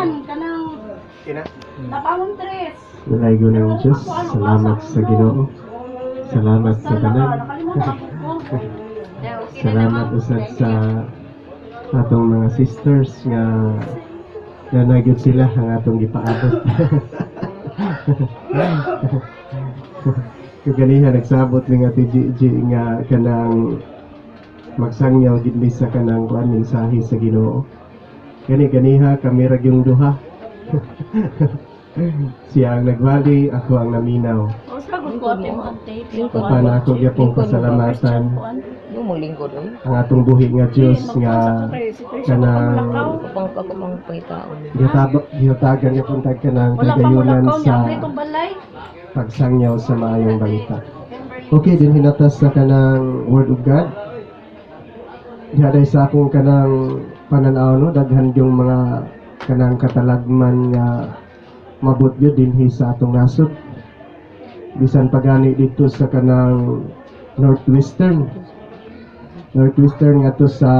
kanang Kina. napamong tres. Nalaigo ng Diyos. Salamat sa Ginoo. Salamat sa tanan. Nakalimutan ko. Salamat usad sa atong mga sisters nga nanagid sila ang atong gipaabot. Kaganiha nagsabot ni nga TGG nga kanang magsangyaw gid mi sa kanang kuan mensahe sa Ginoo. Ganiha kami ra gyung duha. Siya ang nagwali, ako ang naminaw. O sa pagod ko ate mo update. Papan ako gyapong pasalamatan Yung mong lingkod ay. ang atong buhi nga Dios nga kanang Kapang pangitaon. gihatagan nga puntag kanang Wala pa mo kagayunan lakaw niya sa update tong balay. pagsangyaw sa maayong balita. Okay, din hinatas sa kanang Word of God. Dihaday sa akong kanang pananaw no, daghan yung mga kanang katalagman nga mabot yun dinhi sa atong nasod. Bisan pagani dito sa kanang Northwestern nga to sa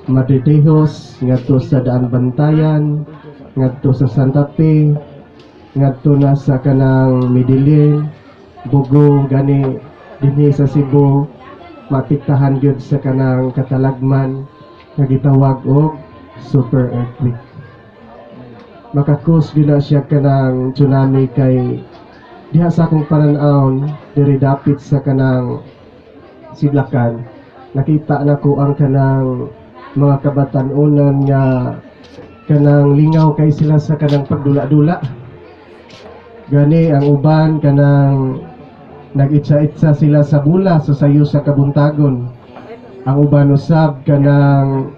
Madridejos, nga to sa Daan Bantayan, nga to sa Santa Fe, ngadto na sa kanang Medellin, Bogo, gani dinhi sa Cebu, mapiktahan gyud sa kanang katalagman nga gitawag og super earthquake. Makakos gyud na siya kanang tsunami kay diha sa akong pananaon diri dapit sa kanang Sidlakan. Nakita na ko ang kanang mga kabatan-onan nga kanang lingaw kay sila sa kanang pagdula-dula. Gani ang uban kanang nag-itsa-itsa sila sa bula sa sayo sa kabuntagon. Ang uban usab kanang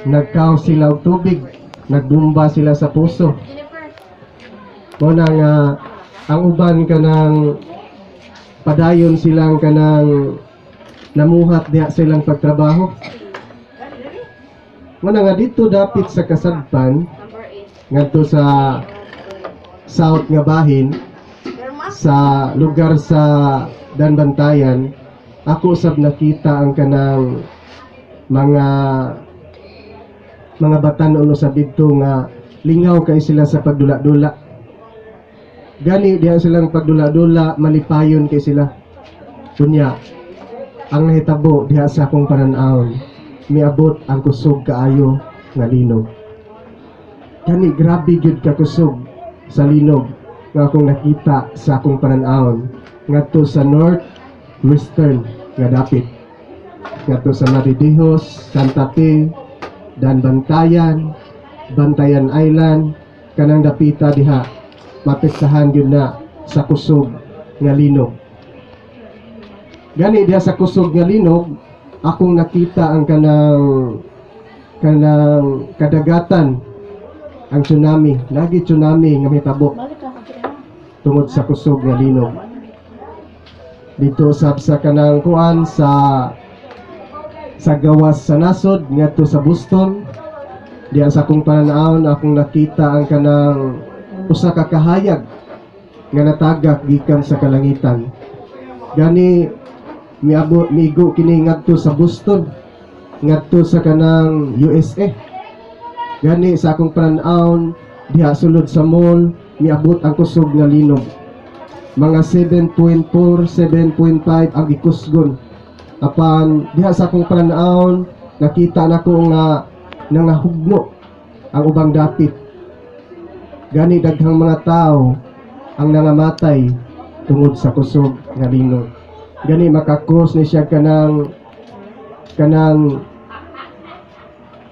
nagkaw sila og tubig, nagdumba sila sa puso. Muna nga ang uban kanang padayon silang kanang namuhat diha silang pagtrabaho. Muna nga dito dapit sa Kasadpan ngadto sa south nga bahin sa lugar sa Danbantayan, ako usab nakita ang kanang mga batan-on sa didto nga lingaw kay sila sa pagdula-dula. Gani diha silang pagdula-dula, malipayon kay sila. Kunya ang nahitabo diha sa akong pananaon, miabot ang kusog kaayo nga linog. Gani grabe gyud ka kusog sa linog nga akong nakita sa akong pananaon ngadto sa Northwestern nga dapit, ngadto sa Madridejos, Santa Fe, Bantayan, Bantayan Island, kanang dapita diha mapektahan gyud na sa kusog nga linog. Gani diha sa kusog nga linog akong nakita ang kanang kadagatan, ang tsunami, lagi tsunami nga mitabo tungod sa kusog nga linog. Dito sa kanang kuan sa gawas sa nasod ngadto sa Boston, diya sa akong pananaon akong nakita ang kanang usa ka kahayag nga natagak gikan sa kalangitan. Gani miigo kini ngadto sa Boston, ngadto sa kanang USA. Gani sa akong pananaon diha sulod sa mall miabot ang kusog nga linog. Mga 7.4, 7.5 ang gikusgon. Apan diha sa akong pananaon nakita nako nga nangahugno ang ubang dapit. Gani daghang mga tao ang nangamatay tungod sa kusog nga linog. Gani makakos ni siya kanang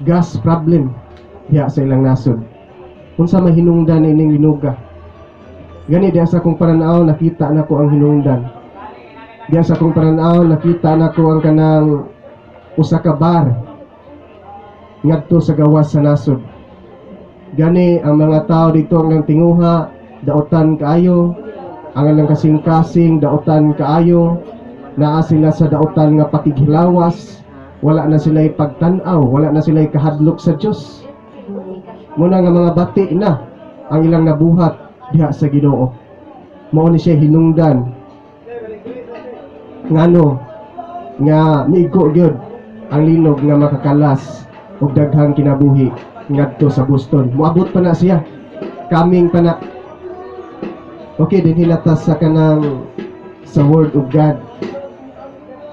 gas problem diha sa ilang nasod. Unsa may hinungdan ining linuga. Gani diha sa akong pananaw nakita nako ang hinungdan. Diha sa akong pananaw nakita nako ang kanang usa ka bar ngadto sa gawas sa nasod. Gani ang mga tao dito ang tinguha daotan kaayo, ang ilang kasing-kasing daotan kaayo, naa sila sa daotan nga pakighilawas, wala na sila pagtan-aw, wala na sila kahadlok sa Dios. Muna nga mga bati na ang ilang nabuhat diha sa Ginoo. Mao ni siya hinungdan ngano nga migo gyud ang linog nga makakalas og daghang kinabuhi ngadto sa Boston. Moabot pa na siya. Coming pa na. Okay, din hilatas sa kanang sa Word of God.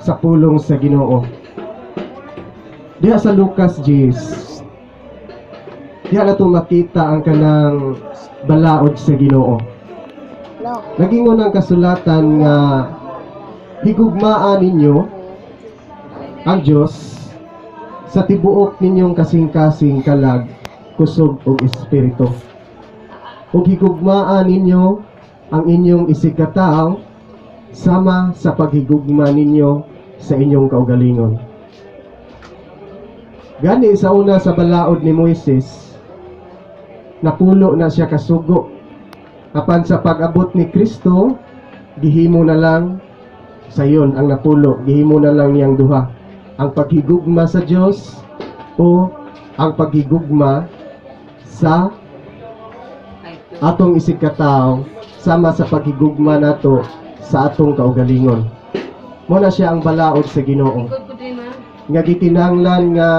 Sa pulong sa Ginoo. Diha sa Lucas 10. Diha na ito makita ang kanang balaod sa Ginoo. Nagingon ang kasulatan nga higugmaan ninyo ang Diyos sa tibuok ninyong kasing-kasing kalag, kusog o espiritu. Ug higugmaan ninyo ang inyong isigkatao sama sa paghigugma ninyo sa inyong kaugalingon. Gani sa una sa balaod ni Moises, napulo na siya kasugo. Apan sa pag-abot ni Kristo, gihimo na lang sayon ang napulo, gihimo na lang niyang duha. Ang paghigugma sa Dios o ang paghigugma sa atong isigkatao sama sa paghigugma nato sa atong kaugalingon. Mo na siya ang balaod sa Ginoo. Nga gikinahanglan nga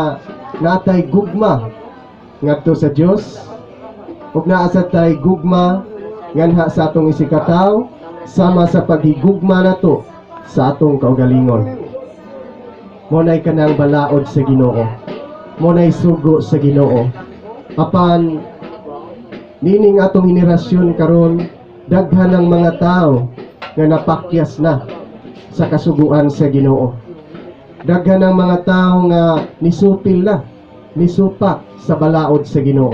natay gugma ngadto sa Dios ug naa sa tay gugma nganha sa atong isikataw sama sa paghigugma nato sa atong kaugalingon. Mo nay kanang balaod sa Ginoo. Mo nay sugo sa Ginoo. Apan nining atong henerasyon karon daghan ang mga tao nga napakyas na sa kasuguan sa Ginoo. Daghan ang mga tao nga nisupil na, nisupak sa balaod sa Ginoo.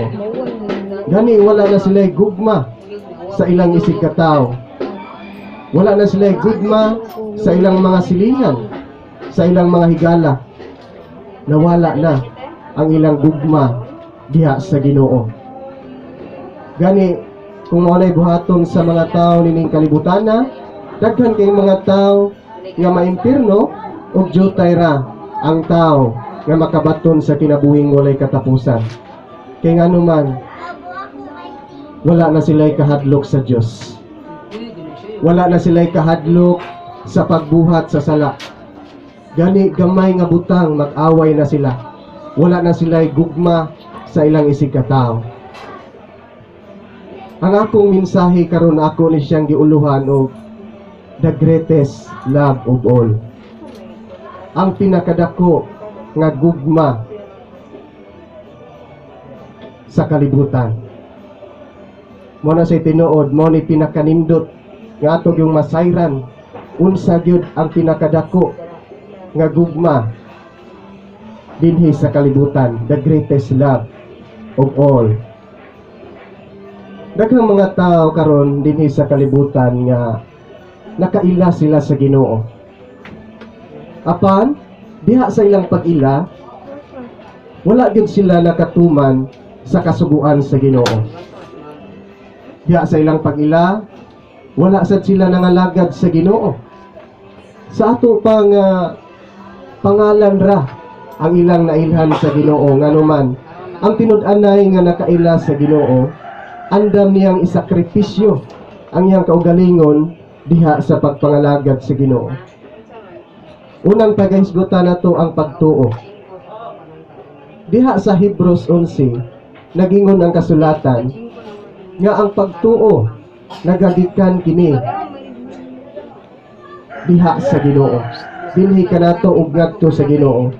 Gani wala na sila'y gugma sa ilang isigkatao. Wala na sila'y gugma sa ilang mga silingan, sa ilang mga higala. Nawala na ang ilang gugma diha sa Ginoo. Gani kung maunay buhaton sa mga tao nining kalibutana, daghan kay mga tao nga maimpirno ug jutay ra ang tao nga makabaton sa kinabuhing walay katapusan. Kay ngano man wala na sila'y kahadlok sa Dios. Wala na sila'y kahadlok sa pagbuhat sa sala. Gani gamay nga butang mag-away na sila. Wala na sila'y gugma sa ilang isigkatao. Ang akong mensahe karon ako ni siyang giuluhan og the greatest love of all. Ang pinakadako nga gugma sa kalibutan. Mo na say tinuod, mo ni pinakanindot nga atog yung masayran. Unsa gyud ang pinakadako nga gugma dinhi sa kalibutan, the greatest love of all. Daghang mga tao karon dinhi sa kalibutan nga nakaila sila sa Ginoo. Apan diha sa ilang pag-ila, wala gyud sila nakatuman sa kasuguan sa Ginoo. Diha sa ilang pag-ila, wala sad sila nangalagad sa Ginoo. Sa ato pang pangalan ra ang ilang nailhan sa Ginoo nganuman ang tinud-anay nga nakaila sa Ginoo, andam niyang isakripisyo ang iyang kaugalingon diha sa pagpangalagad sa Ginoo. Unang pagahisgutan nato ang pagtuo. Diha sa Hebrews 11 nagingon ang kasulatan nga ang pagtuo nagagikan kini diha sa Ginoo. Dinhi kanato ug ngadto sa Ginoo.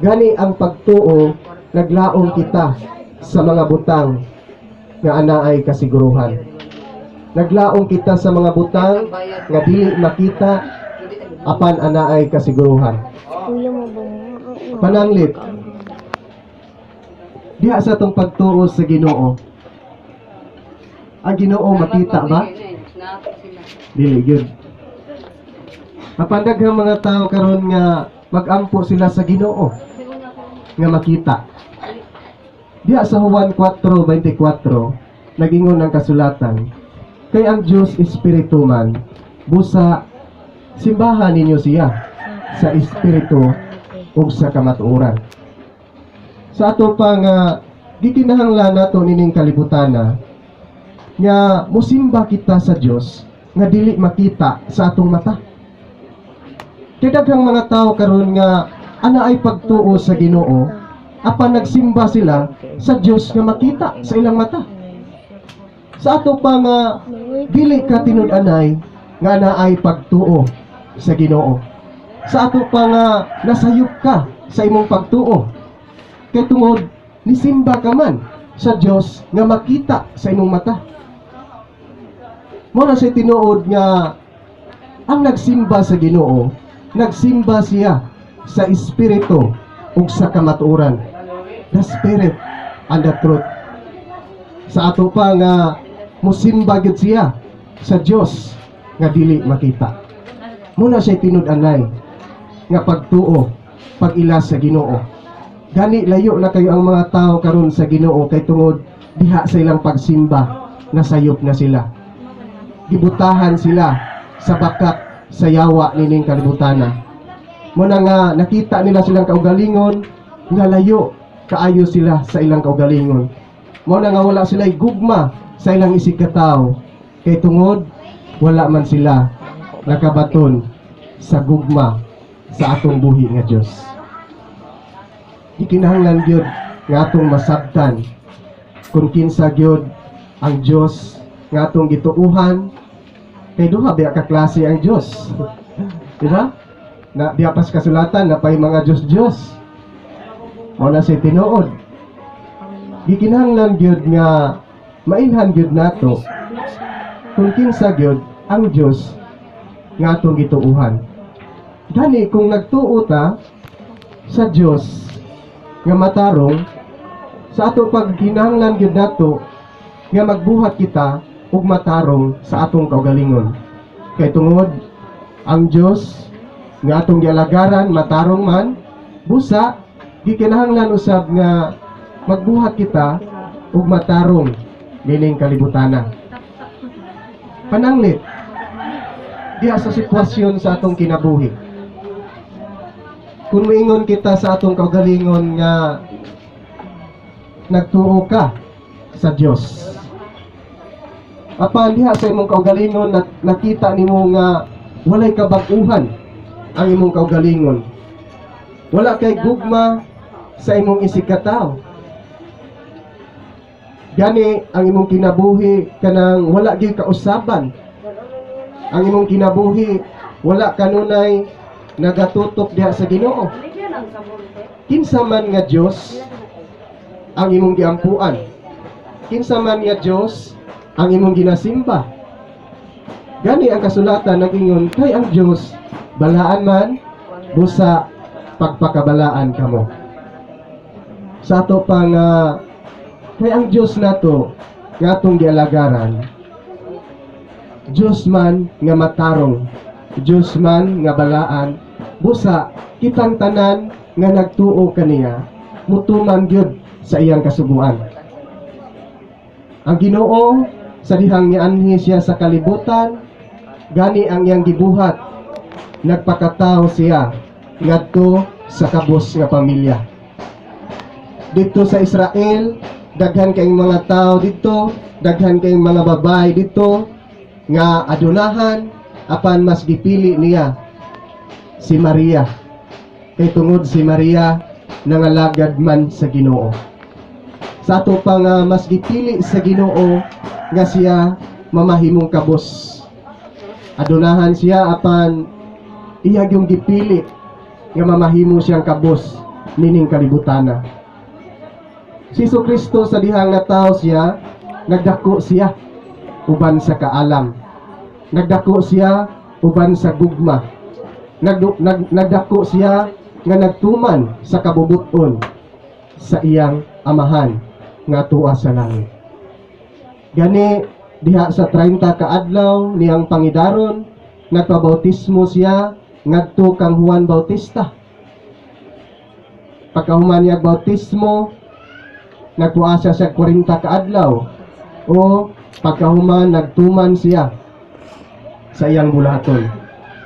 Gani ang pagtuo naglaom kita sa mga butang nga anaay kasiguruhan. Naglaom kita sa mga butang nga dili makita apan anaay kasiguruhan. Pananglit. Diha sa tong pagtuo sa Ginoo. Ang Ginoo makita ba? Dili gyud. Apan daghang mga tao karon nga magampo sila sa Ginoo nga makita. Diha sa Juan 4:24 nagingon ang kasulatan, kay ang Dios espiritu man, busa simbahan ninyo siya sa espiritu ug sa kamatuoran. Sa ato pang gikinahanglan nato nining kalibutana nga musimba kita sa Dios nga dili makita sa atong mata. Kay daghang mga tao karon nga ana ay pagtuo sa Ginoo apan nagsimba sila sa Dios nga makita sa ilang mata. Sa ato pa nga dili ka tinud-anay nga naay pagtuo sa Ginoo. Sa ato pa nga nasayop ka sa imong pagtuo. Kay tungod nisimba ka man sa Dios nga makita sa imong mata. Mo na siya tinuod nga ang nagsimba sa Ginoo, nagsimba siya sa espiritu ug sa kamatuoran. The Spirit and the truth. Sa ato pa nga musimba gid siya sa Dios nga dili makita. Muna siya tinud-anay nga pagtuo, pag-ila sa Ginoo. Gani layo na kayo ang mga tao karon sa Ginoo kay tungod diha sa ilang pagsimba nasayop na sila. Gibutahan sila sa bakat sa yawa nining kalibutana. Muna nga nakita nila silang kaugalingon nga layo kaayo sila sa ilang kaugalingon. Muna nga wala sila gugma sa ilang isig katao kay tungod wala man sila nakabaton sa gugma sa atong buhi nga Dios. Ikinahanglan gyud nga atong masabtan kung kinsa gyud ang Dios nga atong gituuhan. Kay duha biya ka klase ang Dios. Diba? Na diya pas kasulatan na pay mga Dios. Mao na si tinuod. Gikinahanglan gyud nga mailhan gyud nato kung kinsa gyud ang Dios nga atong gituuhan. Gani kung nagtuo ta sa Dios nga matarong sa ato pagkinahanglan gyud nato nga magbuhat kita ug matarong sa atong kaugalingon. Kay tungod ang Dios nga atong gialagaran matarong man busa gikinahanglan usab nga magbuhat kita ug matarong nining kalibutana. Pananglit diha sa sitwasyon sa atong kinabuhi. Kung moingon kita sa atong kaugalingon nga nagtuo ka sa Dios. Apan diha sa imong kaugalingon nakita nimo nga walay kabag-uhan ang imong kaugalingon. Wala kay gugma sa imong isig katao. Gani ang imong kinabuhi kanang wala gyud kausaban. Ang imong kinabuhi wala kanunay nagatutok diha sa Ginoo. Kinsa man nga Dios ang imong giampuan. Kinsa man nga Dios ang imong ginasimba. Gani ang kasulatan nagingon kay ang Dios balaan man busa pagpakabalaan kamo. Sa ato pa nga kay ang Dios nato nga atong gialagaran, Dios man nga matarong, Dios man nga balaan, busa kitang tanan nga nagtuo kaniya mutuman gyud sa iyang kasubuan. Ang Ginoo sa dihang nianhi siya sa kalibutan, gani ang iyang gibuhat, nagpakatao siya ngadto sa kabus nga pamilya. Dito sa Israel, daghan kayong mga tao dito, daghan kayong mga babae dito nga adunahan, apan mas gipili niya si Maria. Kay tungod si Maria nangalagad man sa Ginoo. Sa ato pa nga mas gipili sa Ginoo nga siya mamahimong kabus. Adunahan siya apan iya yung gipili nga mamahimo siyang kabus nining kalibutana. Si Jesucristo sa dihang natawo siya, nagdako siya uban sa kaalam. Nagdako siya uban sa gugma. Nagdako siya nga nagtuman sa kabubuton sa iyang amahan nga tuwa sa langit. Gani diha sa 30 ka adlaw niyang pangidaron, nagpabautismo siya ngadto kang Juan Bautista. Pagkahuman niya bautismo, nagtuwa siya sa 40 ka adlaw o pagkahuman nagtuman siya sa iyang bulahaton.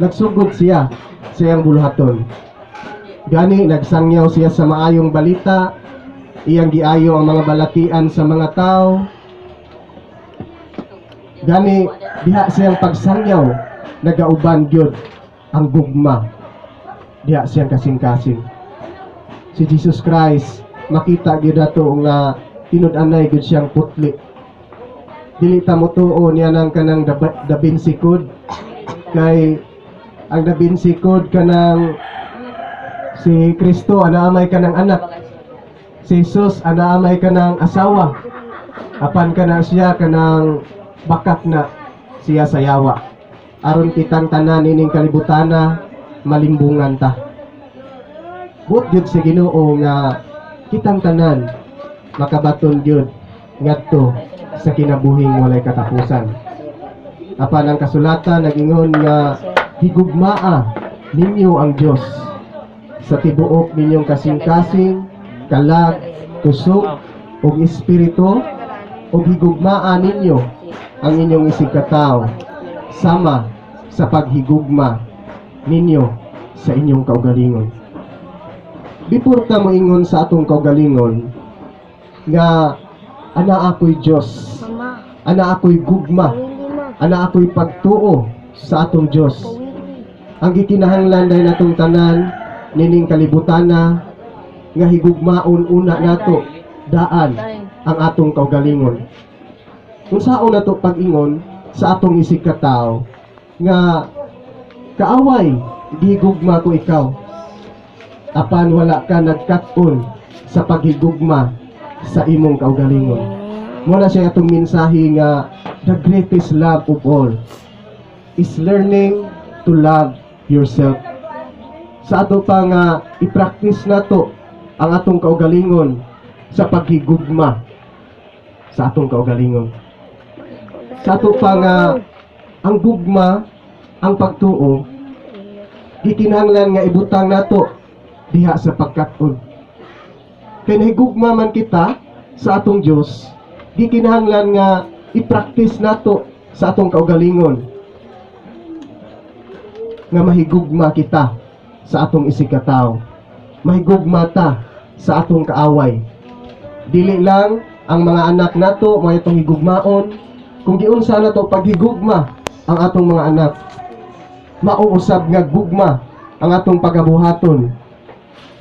Nagsugod siya sa iyang bulahaton. Gani nagsangyaw siya sa maayong balita, iyang giayo ang mga balatian sa mga tao. Gani diha siyang pagsangyaw nagauban gyud ang gugma. Diha siyang kasing-kasing. Si Jesus Christ makita gyud nato nga tinud-anay gyud siyang putli. Dili ta mo tuo niya nang kanang dabinsikod kay ang dabinsikod kanang si Kristo anaamay kanang anak. Si Jesus anaamay kanang asawa. Apan kana siya kanang bakat na siya sayawa. Aron kitang tanan ining kalibutana malimbungan ta. Buot gyud sa Ginoo nga kitang tanan makabaton gyud ngadto sa kinabuhing walay katapusan. Apan ang kasulatan nagingon nga higugmaa ninyo ang Dios sa tibuok ninyong kasing-kasing, kalag, kusog, ug espiritu, ug higugmaa ninyo ang inyong isig katao sama sa paghigugma ninyo sa inyong kaugalingon. Before ta moingon sa atong kaugalingon nga ana ako'y Dios, ana ako'y gugma, ana ako'y pagtuo sa atong Dios. Ang gikinahanglan dahil natong tanan nining kalibutana nga higugmaon una nato daan ang atong kaugalingon. Unsaon nato pag-ingon sa atong isig katao nga kaaway gigugma ko ikaw apan wala ka nagkat-on sa paghigugma sa imong kaugalingon. Muna siya atong mensahe nga the greatest love of all is learning to love yourself. Sa ato pa nga i-practice nato ang atong kaugalingon sa paghigugma sa atong kaugalingon. Sa ato pa nga ang gugma, ang pagtuo, gikinahanglan nga ibutang nato diha sa pagkat-on. Kaya nahigugma man kita sa atong Diyos, gikinahanglan nga i-practice nato sa atong kaugalingon nga mahigugma kita sa atong isig katao. Mahigugma ta sa atong kaaway. Dili lang ang mga anak nato may itong higugmaon, kung giunsa nato paghigugma ang atong mga anak, mauusab nga gugma ang atong pagabuhaton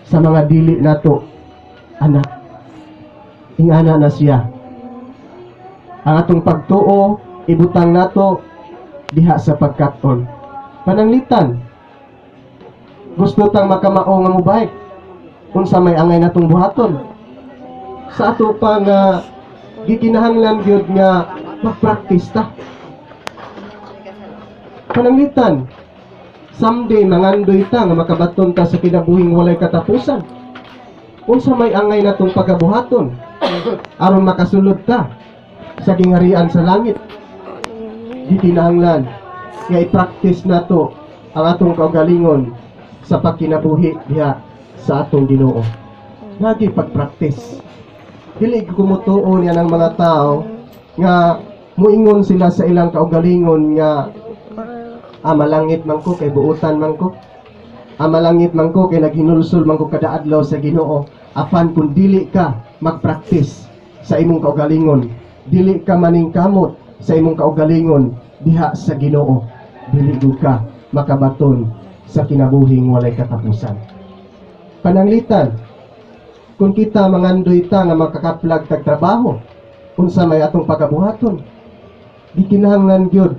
sa mga dili nato anak. Ingana na siya. Ang atong pagtuo ibutang nato diha sa pagkat-on. Pananglitan, gusto tang makamao nga mobike unsa may angay natong buhaton. Sa ato pa nga gikinahanglan gyud nga mag-practice ta. Pananglitan, someday mangandoy ta nga makabaton ta sa kinabuhing walay katapusan. Unsa may angay natong pagabuhaton aron makasulod ta sa gingharian sa langit. Gikinahanglan nga i-practice nato ang atong kaugalingon sa pagkinabuhi diha sa atong Ginoo. Lagi pag-practice. Dili kumutuo niya ng mga tao nga muingon sila sa ilang kaugalingon nga malangit man ko kay buutan man ko. Malangit man ko kay naghinulsol man ko kada adlaw sa Ginoo. Apan kung dili ka mag-practice sa imong kaugalingon, dili ka maningkamot sa imong kaugalingon diha sa Ginoo, dili gud ka makabaton sa kinabuhing walay katapusan. Pananglitan, kung kita mangandoy ta nga makakaplag tag trabaho, unsa may atong pagabuhaton, di kinahanglan gyud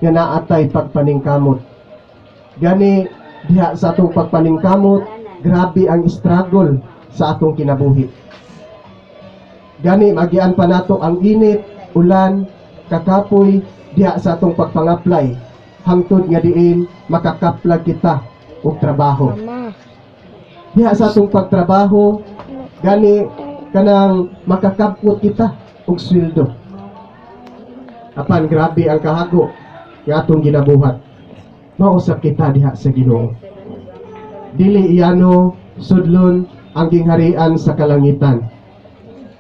nga naatay pagpaningkamot. Gani diha sa atong pagpaningkamot, grabe ang struggle sa atong kinabuhi. Gani magian pa nato ang init, ulan, kakapoy diha sa atong pagpang-apply hangtod nga diin makakaplag kita og trabaho. Diha sa atong pagtrabaho, gani kanang makakapot kita og sweldo. Apan grabe ang kahago nga atong ginabuhat. Mausap kita diha sa Ginoo. Dili iyano sudlon ang gingharian sa kalangitan.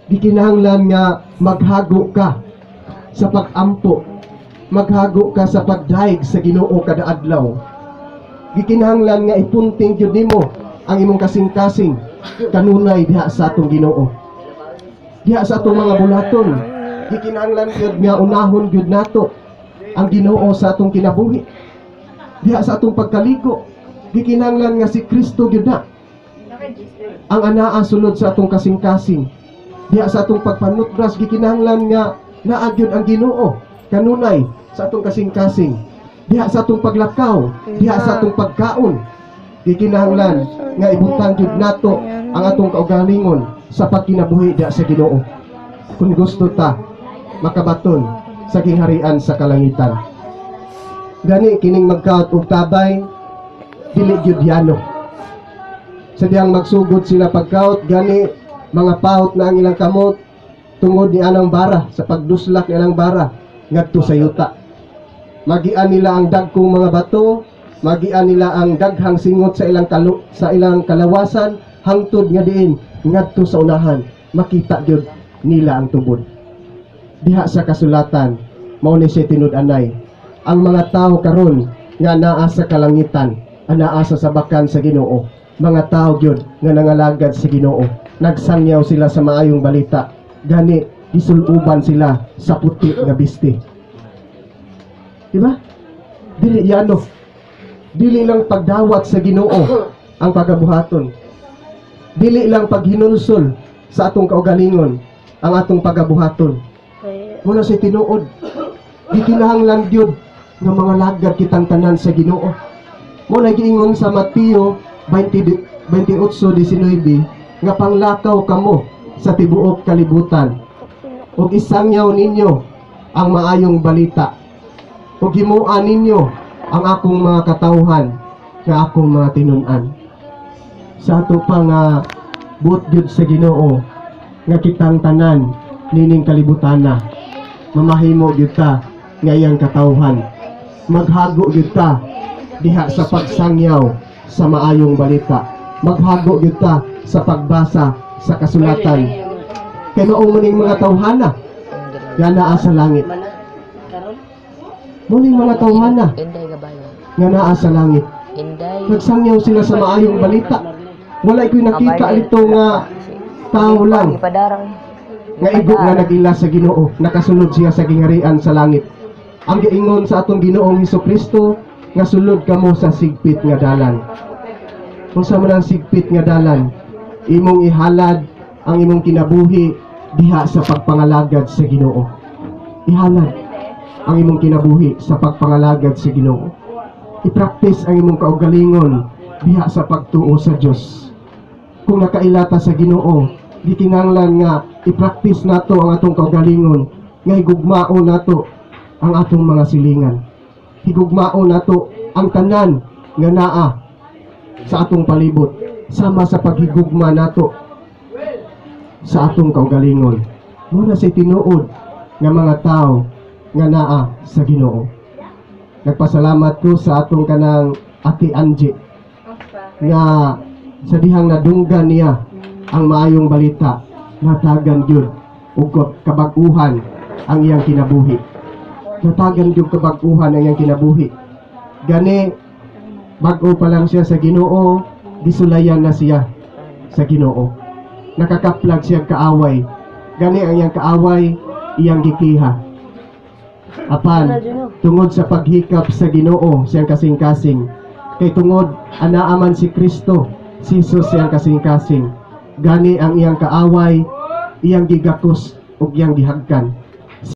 Gikinahanglan nga maghago ka sa pag-ampo, maghago ka sa pagdaig sa Ginoo kada adlaw. Gikinahanglan nga ipunting gyud nimo ang imong kasing-kasing kanunay diha sa atong Ginoo. Diha sa atong mga bulaton, gikinahanglan gyud nga unahon gyud nato ang Ginoo sa atong kinabuhi. Diha sa atong pagkaligo, gikinahanglan nga si Kristo gyud na. ang anaa sunod sa atong kasing-kasing. Diha sa atong pagpanutras gikinahanglan nga naagyod ang Ginoo kanunay sa atong kasing-kasing. Diha sa atong paglakaw, diha sa atong pagkaon. Gikinahanglan nga ibutang jud nato ang atong kaugalingon sa pagkinabuhi diha sa Ginoo. Kung gusto ta makabaton sa gingharian sa kalangitan. Gani kining magkaot og tabay dili gyud yano. Sa diyang magsugod sila pagkaot, gani mga paut na ang ilang kamot tungod ni anang bara sa pagduslak ni anang bara ngadto sa yuta. Magian nila ang dagkong mga bato, magian nila ang daghang singot sa ilang kalawasan hangtod nga diin ngadto sa unahan makita gyud nila ang tubod. Diha sa kasulatan mao ni siya tinud-anay ang mga tao karon nga naa sa kalangitan, anaa sa sabakan sa Ginoo. Mga tao gyud nga nangalagad sa Ginoo, nagsangyaw sila sa maayong balita, gani isuluban sila sa puti nga bisti. Diba? Dili yano, dili lang pagdawat sa Ginoo ang pagabuhaton, dili lang paghinulsol sa atong kaugalingon ang atong pagabuhaton. Muna si tinuod, gikinahanglan gyud nga mga lagad kitang tanan sa Ginoo. Muna giingon sa Mateo 28:19 nga panglakaw kamo sa tibuok kalibutan ug isangyaw ninyo ang maayong balita ug himuan ninyo ang akong mga katawhan nga akong mga tinun-an. Sa ato pa nga buot gyud sa Ginoo nga kitang tanan nining kalibutana mamahimo gyud ta nga iyang katawhan, maghago gyud ta diha sa pagsangyaw sa maayong balita, maghago gyud ta sa pagbasa sa kasulatan kay mao maning mga tawhana nga naa sa langit. Muning mga tawhana Inday gabayan. nga naa sa langit, Inday. nagsangyaw sila sa maayong balita. Wala ko'y nakita ito nga tao lang Ipadarang. nga igok nga nagila sa Ginoo, nakasulod siya sa gingharian sa langit. Ang giingon sa atong Ginoong Hesukristo nga sulod kamo sa sigpit nga dalan. Kung sa man ang sigpit nga dalan, imong ihalad ang imong kinabuhi diha sa pagpangalagad sa Ginoo. Ihalad ang imong kinabuhi sa pagpangalagad sa Ginoo. I-practice ang imong kaugalingon diha sa pagtuo sa Dios. Kung nakailata sa Ginoo, gikinahanglan nga i-practice nato ang atong kaugalingon nga higugmao nato ang atong mga silingan. Higugmao nato ang tanan nga naa sa atong palibot sama sa paghigugma nato sa atong kaugalingon. Muna sa tinuod nga mga tao nga naa sa Ginoo. Nagpasalamat ko sa atong kanang Ate Angie nga sa dihang nadunggan niya ang maayong balita, natagan gyud ug kabag-uhan ang iyang kinabuhi. Natagan gyud kabag-uhan ang iyang kinabuhi. Gani bag-o pa lang siya sa Ginoo, gisulayan na siya sa Ginoo. Nakakaplag siya kaaway. Gani ang iyang kaaway iyang gikiha. Apan tungod sa paghikap sa Ginoo siyang kasing-kasing, kay tungod anaa man si Kristo, si Jesus siyang kasing-kasing. Gani ang iyang kaaway iyang gigakos ug iyang gihagkan.